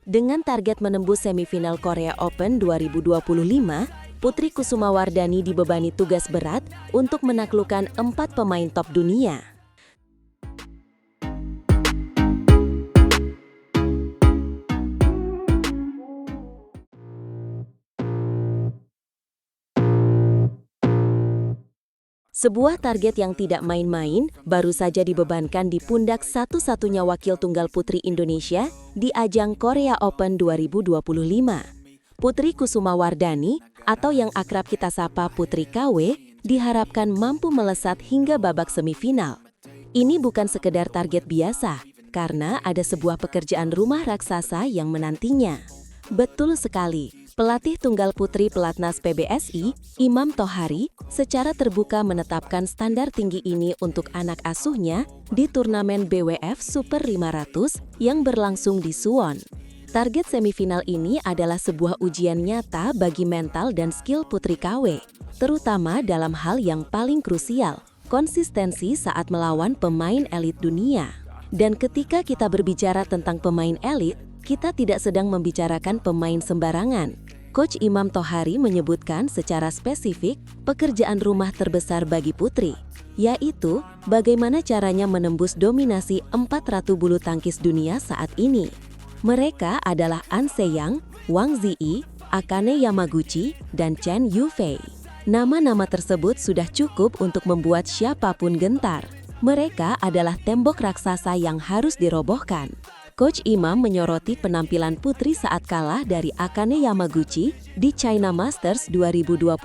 Dengan target menembus semifinal Korea Open 2025, Putri Kusumawardhani dibebani tugas berat untuk menaklukkan 4 pemain top dunia. Sebuah target yang tidak main-main baru saja dibebankan di pundak satu-satunya wakil tunggal putri Indonesia di ajang Korea Open 2025. Putri Kusumawardhani atau yang akrab kita sapa Putri KW diharapkan mampu melesat hingga babak semifinal. Ini bukan sekedar target biasa, karena ada sebuah pekerjaan rumah raksasa yang menantinya. Betul sekali. Pelatih tunggal putri pelatnas PBSI, Imam Tohari, secara terbuka menetapkan standar tinggi ini untuk anak asuhnya di turnamen BWF Super 500 yang berlangsung di Suwon. Target semifinal ini adalah sebuah ujian nyata bagi mental dan skill Putri KW, terutama dalam hal yang paling krusial, konsistensi saat melawan pemain elit dunia. Dan ketika kita berbicara tentang pemain elit, kita tidak sedang membicarakan pemain sembarangan. Coach Imam Tohari menyebutkan secara spesifik pekerjaan rumah terbesar bagi Putri, yaitu bagaimana caranya menembus dominasi 4 ratu bulu tangkis dunia saat ini. Mereka adalah An Se-young, Wang Ziyi, Akane Yamaguchi, dan Chen Yufei. Nama-nama tersebut sudah cukup untuk membuat siapapun gentar. Mereka adalah tembok raksasa yang harus dirobohkan. Coach Imam menyoroti penampilan Putri saat kalah dari Akane Yamaguchi di China Masters 2025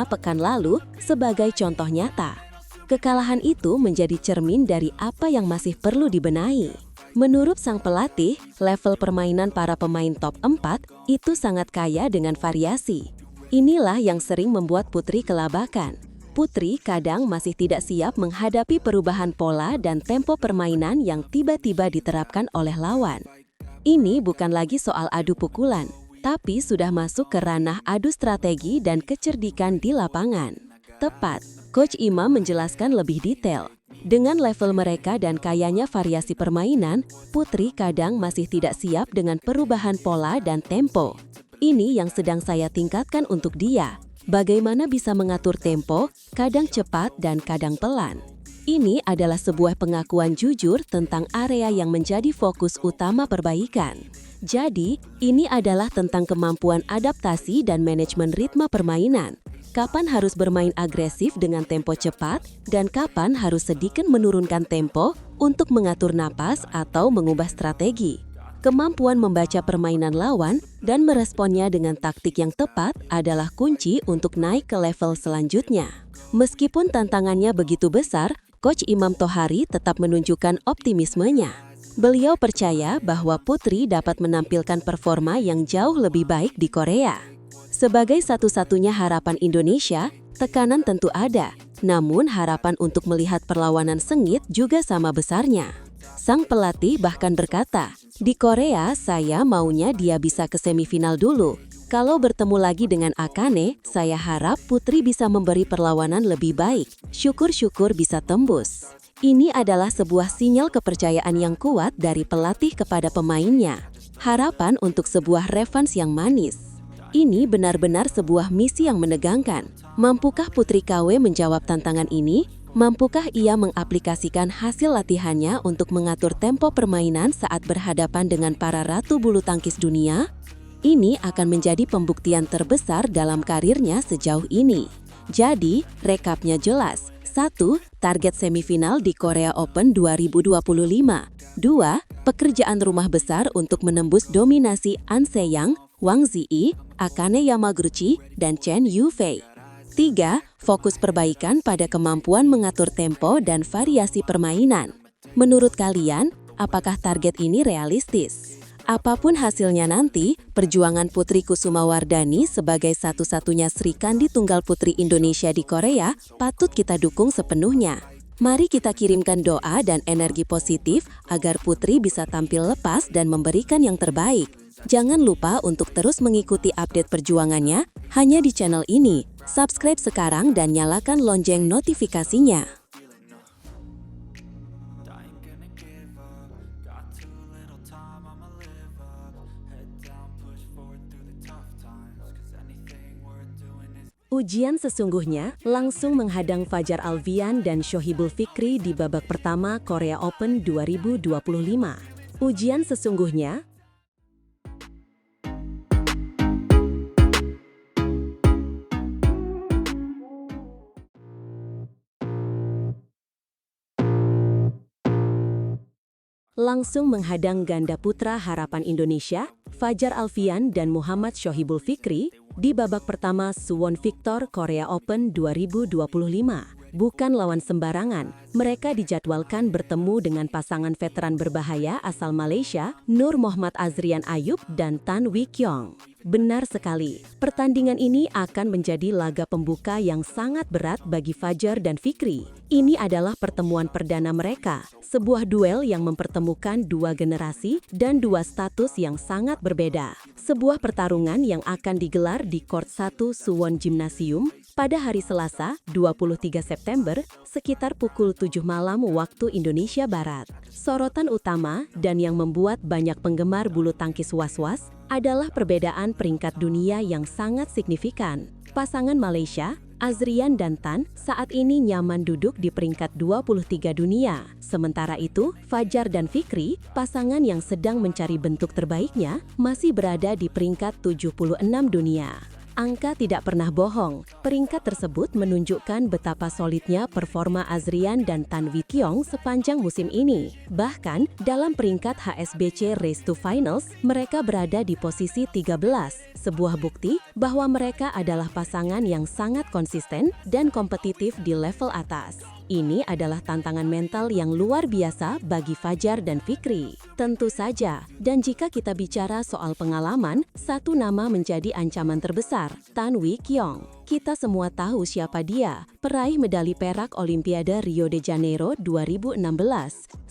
pekan lalu sebagai contoh nyata. Kekalahan itu menjadi cermin dari apa yang masih perlu dibenahi. Menurut sang pelatih, level permainan para pemain top 4 itu sangat kaya dengan variasi. Inilah yang sering membuat Putri kelabakan. Putri kadang masih tidak siap menghadapi perubahan pola dan tempo permainan yang tiba-tiba diterapkan oleh lawan. Ini bukan lagi soal adu pukulan, tapi sudah masuk ke ranah adu strategi dan kecerdikan di lapangan. Tepat, Coach Imam menjelaskan lebih detail. Dengan level mereka dan kayanya variasi permainan, Putri kadang masih tidak siap dengan perubahan pola dan tempo. Ini yang sedang saya tingkatkan untuk dia. Bagaimana bisa mengatur tempo, kadang cepat dan kadang pelan. Ini adalah sebuah pengakuan jujur tentang area yang menjadi fokus utama perbaikan. Jadi, ini adalah tentang kemampuan adaptasi dan manajemen ritme permainan. Kapan harus bermain agresif dengan tempo cepat, dan kapan harus sedikit menurunkan tempo untuk mengatur napas atau mengubah strategi. Kemampuan membaca permainan lawan dan meresponnya dengan taktik yang tepat adalah kunci untuk naik ke level selanjutnya. Meskipun tantangannya begitu besar, Coach Imam Tohari tetap menunjukkan optimismenya. Beliau percaya bahwa Putri dapat menampilkan performa yang jauh lebih baik di Korea. Sebagai satu-satunya harapan Indonesia, tekanan tentu ada, namun harapan untuk melihat perlawanan sengit juga sama besarnya. Sang pelatih bahkan berkata, "Di Korea, saya maunya dia bisa ke semifinal dulu. Kalau bertemu lagi dengan Akane, saya harap Putri bisa memberi perlawanan lebih baik. Syukur-syukur bisa tembus." Ini adalah sebuah sinyal kepercayaan yang kuat dari pelatih kepada pemainnya. Harapan untuk sebuah revans yang manis. Ini benar-benar sebuah misi yang menegangkan. Mampukah Putri KW menjawab tantangan ini? Mampukah ia mengaplikasikan hasil latihannya untuk mengatur tempo permainan saat berhadapan dengan para ratu bulu tangkis dunia? Ini akan menjadi pembuktian terbesar dalam karirnya sejauh ini. Jadi, rekapnya jelas. 1. Target semifinal di Korea Open 2025. 2. Pekerjaan rumah besar untuk menembus dominasi An Se-young, Wang Ziyi, Akane Yamaguchi, dan Chen Yufei. 3. Fokus perbaikan pada kemampuan mengatur tempo dan variasi permainan. Menurut kalian, apakah target ini realistis? Apapun hasilnya nanti, perjuangan Putri Kusumawardhani sebagai satu-satunya Sri Kandi tunggal putri Indonesia di Korea patut kita dukung sepenuhnya. Mari kita kirimkan doa dan energi positif agar Putri bisa tampil lepas dan memberikan yang terbaik. Jangan lupa untuk terus mengikuti update perjuangannya hanya di channel ini. Subscribe sekarang dan nyalakan lonceng notifikasinya. Ujian sesungguhnya langsung menghadang Fajar Alfian dan Shohibul Fikri di babak pertama Korea Open 2025. Ujian sesungguhnya langsung menghadang ganda putra harapan Indonesia, Fajar Alfian dan Muhammad Shohibul Fikri, di babak pertama Suwon Victor Korea Open 2025. Bukan lawan sembarangan, mereka dijadwalkan bertemu dengan pasangan veteran berbahaya asal Malaysia, Nur Mohammad Azrian Ayub dan Tan Wee Kyong. Benar sekali, pertandingan ini akan menjadi laga pembuka yang sangat berat bagi Fajar dan Fikri. Ini adalah pertemuan perdana mereka, sebuah duel yang mempertemukan dua generasi dan dua status yang sangat berbeda. Sebuah pertarungan yang akan digelar di Court 1 Suwon Gymnasium pada hari Selasa, 23 September, sekitar pukul 7 malam waktu Indonesia Barat. Sorotan utama dan yang membuat banyak penggemar bulu tangkis was-was adalah perbedaan peringkat dunia yang sangat signifikan. Pasangan Malaysia, Azrian dan Tan, saat ini nyaman duduk di peringkat 23 dunia. Sementara itu, Fajar dan Fikri, pasangan yang sedang mencari bentuk terbaiknya, masih berada di peringkat 76 dunia. Angka tidak pernah bohong. Peringkat tersebut menunjukkan betapa solidnya performa Azrian dan Tan Wee Kyong sepanjang musim ini. Bahkan, dalam peringkat HSBC Race to Finals, mereka berada di posisi 13, sebuah bukti bahwa mereka adalah pasangan yang sangat konsisten dan kompetitif di level atas. Ini adalah tantangan mental yang luar biasa bagi Fajar dan Fikri. Tentu saja, dan jika kita bicara soal pengalaman, satu nama menjadi ancaman terbesar, Tan Wee Kyong. Kita semua tahu siapa dia, peraih medali perak Olimpiade Rio de Janeiro 2016.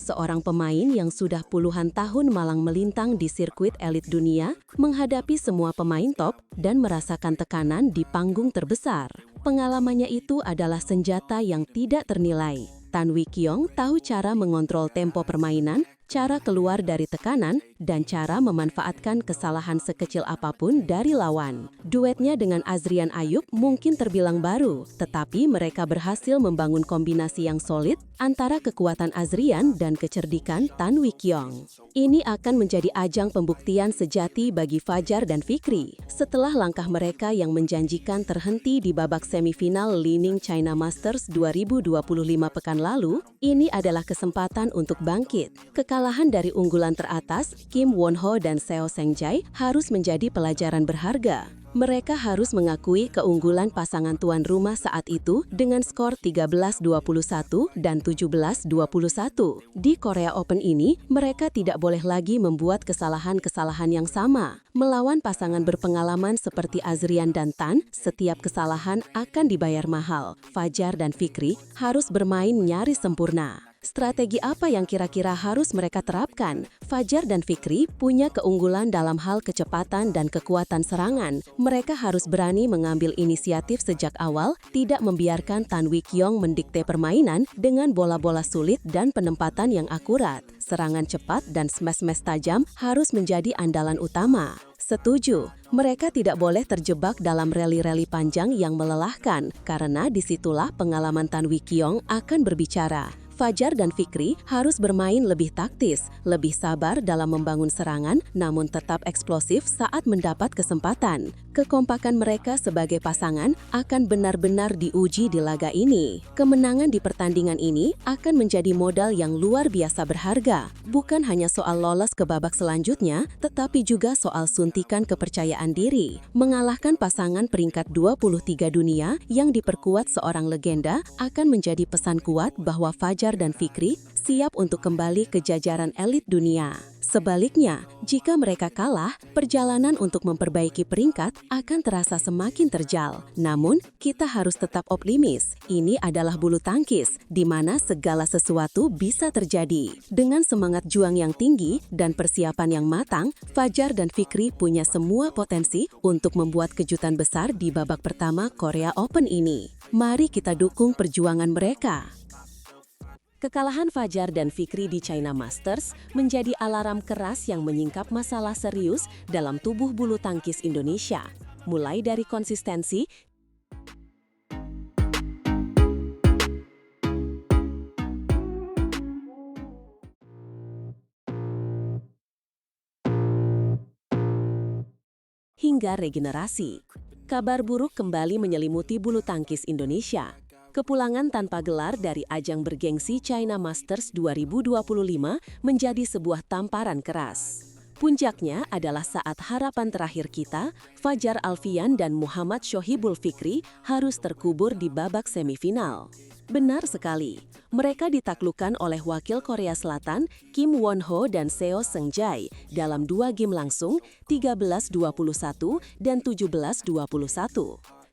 Seorang pemain yang sudah puluhan tahun malang melintang di sirkuit elit dunia, menghadapi semua pemain top dan merasakan tekanan di panggung terbesar. Pengalamannya itu adalah senjata yang tidak ternilai. Tan Wee Kyong tahu cara mengontrol tempo permainan, cara keluar dari tekanan, dan cara memanfaatkan kesalahan sekecil apapun dari lawan. Duetnya dengan Azrian Ayub mungkin terbilang baru, tetapi mereka berhasil membangun kombinasi yang solid antara kekuatan Azrian dan kecerdikan Tan Wee Kyong. Ini akan menjadi ajang pembuktian sejati bagi Fajar dan Fikri. Setelah langkah mereka yang menjanjikan terhenti di babak semifinal Li-Ning China Masters 2025 pekan lalu, ini adalah kesempatan untuk bangkit. Kekalahan dari unggulan teratas, Kim Won-ho dan Seo Seung-jae, harus menjadi pelajaran berharga. Mereka harus mengakui keunggulan pasangan tuan rumah saat itu dengan skor 13-21 dan 17-21. Di Korea Open ini, mereka tidak boleh lagi membuat kesalahan-kesalahan yang sama. Melawan pasangan berpengalaman seperti Azrian dan Tan, setiap kesalahan akan dibayar mahal. Fajar dan Fikri harus bermain nyaris sempurna. Strategi apa yang kira-kira harus mereka terapkan? Fajar dan Fikri punya keunggulan dalam hal kecepatan dan kekuatan serangan. Mereka harus berani mengambil inisiatif sejak awal, tidak membiarkan Tan Wee Kyong mendikte permainan dengan bola-bola sulit dan penempatan yang akurat. Serangan cepat dan smash-smash tajam harus menjadi andalan utama. Setuju, mereka tidak boleh terjebak dalam rally-rally panjang yang melelahkan, karena disitulah pengalaman Tan Wee Kyong akan berbicara. Fajar dan Fikri harus bermain lebih taktis, lebih sabar dalam membangun serangan, namun tetap eksplosif saat mendapat kesempatan. Kekompakan mereka sebagai pasangan akan benar-benar diuji di laga ini. Kemenangan di pertandingan ini akan menjadi modal yang luar biasa berharga. Bukan hanya soal lolos ke babak selanjutnya, tetapi juga soal suntikan kepercayaan diri. Mengalahkan pasangan peringkat 23 dunia yang diperkuat seorang legenda akan menjadi pesan kuat bahwa Fajar dan Fikri siap untuk kembali ke jajaran elit dunia. Sebaliknya, jika mereka kalah, perjalanan untuk memperbaiki peringkat akan terasa semakin terjal. Namun, kita harus tetap optimis. Ini adalah bulu tangkis, di mana segala sesuatu bisa terjadi. Dengan semangat juang yang tinggi dan persiapan yang matang, Fajar dan Fikri punya semua potensi untuk membuat kejutan besar di babak pertama Korea Open ini. Mari kita dukung perjuangan mereka. Kekalahan Fajar dan Fikri di China Masters menjadi alarm keras yang menyingkap masalah serius dalam tubuh bulu tangkis Indonesia, mulai dari konsistensi, hingga regenerasi. Kabar buruk kembali menyelimuti bulu tangkis Indonesia. Kepulangan tanpa gelar dari ajang bergengsi China Masters 2025 menjadi sebuah tamparan keras. Puncaknya adalah saat harapan terakhir kita, Fajar Alfian dan Muhammad Shohibul Fikri, harus terkubur di babak semifinal. Benar sekali, mereka ditaklukkan oleh wakil Korea Selatan Kim Won-ho dan Seo Seung-jae dalam 2 game langsung 13-21 dan 17-21.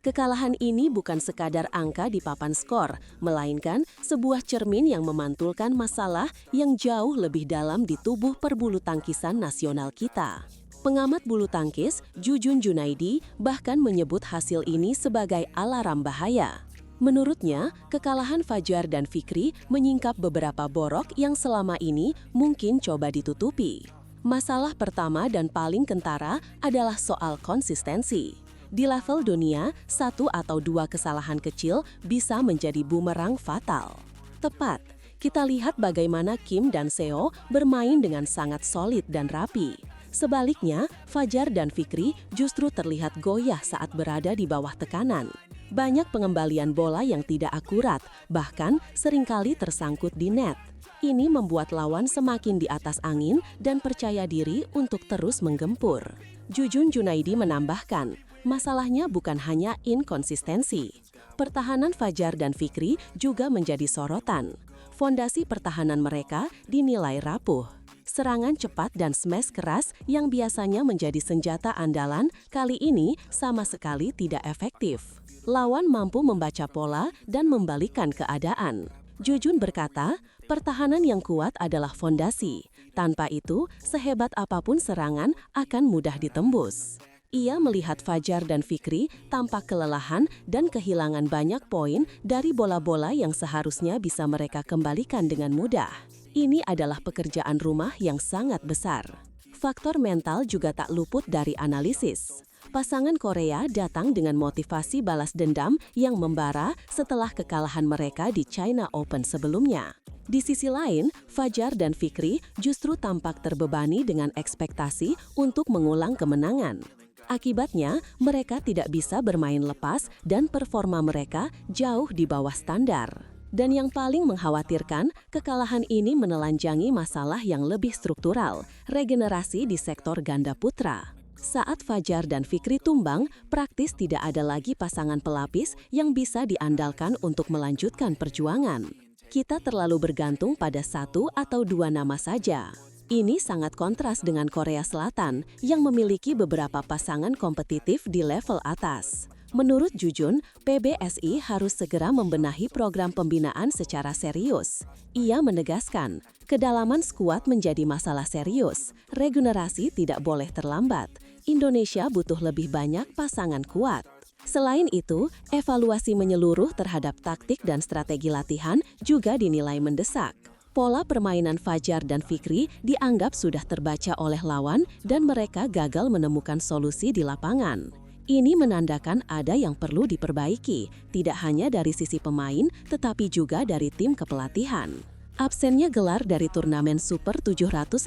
Kekalahan ini bukan sekadar angka di papan skor, melainkan sebuah cermin yang memantulkan masalah yang jauh lebih dalam di tubuh perbulu tangkisan nasional kita. Pengamat bulu tangkis, Jujun Junaidi, bahkan menyebut hasil ini sebagai alarm bahaya. Menurutnya, kekalahan Fajar dan Fikri menyingkap beberapa borok yang selama ini mungkin coba ditutupi. Masalah pertama dan paling kentara adalah soal konsistensi. Di level dunia, 1 atau 2 kesalahan kecil bisa menjadi bumerang fatal. Tepat, kita lihat bagaimana Kim dan Seo bermain dengan sangat solid dan rapi. Sebaliknya, Fajar dan Fikri justru terlihat goyah saat berada di bawah tekanan. Banyak pengembalian bola yang tidak akurat, bahkan seringkali tersangkut di net. Ini membuat lawan semakin di atas angin dan percaya diri untuk terus menggempur. Jujun Junaidi menambahkan, masalahnya bukan hanya inkonsistensi. Pertahanan Fajar dan Fikri juga menjadi sorotan. Fondasi pertahanan mereka dinilai rapuh. Serangan cepat dan smash keras yang biasanya menjadi senjata andalan kali ini sama sekali tidak efektif. Lawan mampu membaca pola dan membalikkan keadaan. Jujun berkata, pertahanan yang kuat adalah fondasi. Tanpa itu, sehebat apapun serangan akan mudah ditembus. Ia melihat Fajar dan Fikri tampak kelelahan dan kehilangan banyak poin dari bola-bola yang seharusnya bisa mereka kembalikan dengan mudah. Ini adalah pekerjaan rumah yang sangat besar. Faktor mental juga tak luput dari analisis. Pasangan Korea datang dengan motivasi balas dendam yang membara setelah kekalahan mereka di China Open sebelumnya. Di sisi lain, Fajar dan Fikri justru tampak terbebani dengan ekspektasi untuk mengulang kemenangan. Akibatnya, mereka tidak bisa bermain lepas dan performa mereka jauh di bawah standar. Dan yang paling mengkhawatirkan, kekalahan ini menelanjangi masalah yang lebih struktural, regenerasi di sektor ganda putra. Saat Fajar dan Fikri tumbang, praktis tidak ada lagi pasangan pelapis yang bisa diandalkan untuk melanjutkan perjuangan. Kita terlalu bergantung pada 1 atau 2 nama saja. Ini sangat kontras dengan Korea Selatan yang memiliki beberapa pasangan kompetitif di level atas. Menurut Jujun, PBSI harus segera membenahi program pembinaan secara serius. Ia menegaskan, kedalaman skuad menjadi masalah serius. Regenerasi tidak boleh terlambat. Indonesia butuh lebih banyak pasangan kuat. Selain itu, evaluasi menyeluruh terhadap taktik dan strategi latihan juga dinilai mendesak. Pola permainan Fajar dan Fikri dianggap sudah terbaca oleh lawan dan mereka gagal menemukan solusi di lapangan. Ini menandakan ada yang perlu diperbaiki, tidak hanya dari sisi pemain, tetapi juga dari tim kepelatihan. Absennya gelar dari turnamen Super 750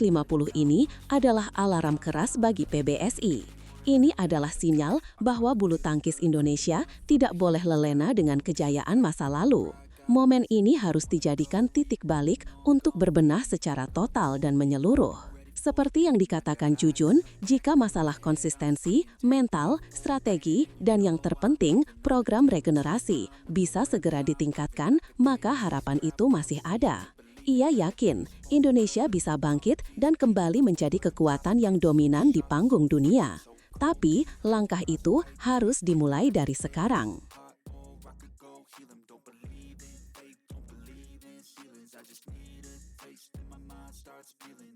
ini adalah alarm keras bagi PBSI. Ini adalah sinyal bahwa bulu tangkis Indonesia tidak boleh lelena dengan kejayaan masa lalu. Momen ini harus dijadikan titik balik untuk berbenah secara total dan menyeluruh. Seperti yang dikatakan Jujun, jika masalah konsistensi, mental, strategi, dan yang terpenting, program regenerasi bisa segera ditingkatkan, maka harapan itu masih ada. Ia yakin Indonesia bisa bangkit dan kembali menjadi kekuatan yang dominan di panggung dunia. Tapi, langkah itu harus dimulai dari sekarang. I just need a taste and my mind starts feeling